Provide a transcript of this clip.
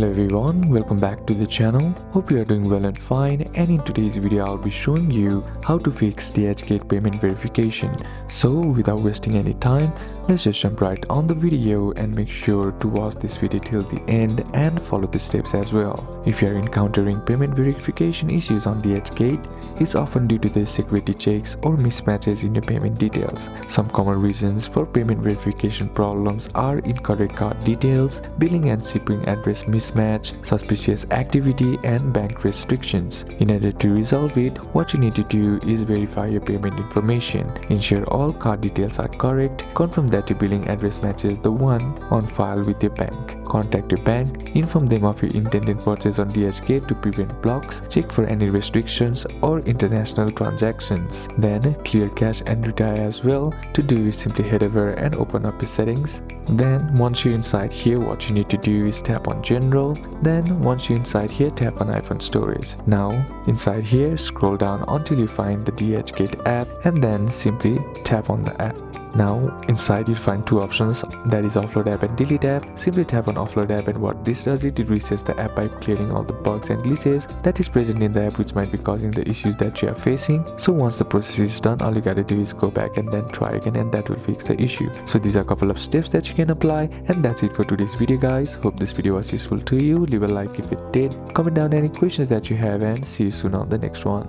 Hello everyone, welcome back to the channel. Hope you are doing well and fine, and in today's video I'll be showing you how to fix DHgate payment verification. So without wasting any time, let's just jump right on the video and make sure to watch this video till the end and follow the steps as well. If you are encountering payment verification issues on DHgate, it's often due to the security checks or mismatches in your payment details. Some common reasons for payment verification problems are incorrect card details, billing and shipping address mismatch, suspicious activity, and bank restrictions. In order to resolve it, what you need to do is verify your payment information. Ensure all card details are correct. Confirm that your billing address matches the one on file with your bank. Contact your bank, inform them of your intended purchase on DHgate to prevent blocks, check for any restrictions or international transactions. Then clear cache and retire as well. To do it, simply head over and open up your settings. Then once you're inside here, what you need to do is tap on General. Then once you're inside here, tap on iPhone Storage. Now inside here, scroll down until you find the DHgate app and then simply tap on the app. Now inside you'll find two options, that is offload app and delete app. Simply tap on offload app, and what this does, it resets the app by clearing all the bugs and glitches that is present in the app which might be causing the issues that you are facing. So once the process is done, all you gotta do is go back and then try again, and that will fix the issue. So these are a couple of steps that you can apply, and that's it for today's video guys. Hope this video was useful to you. Leave a like if it did, comment down any questions that you have, and see you soon on the next one.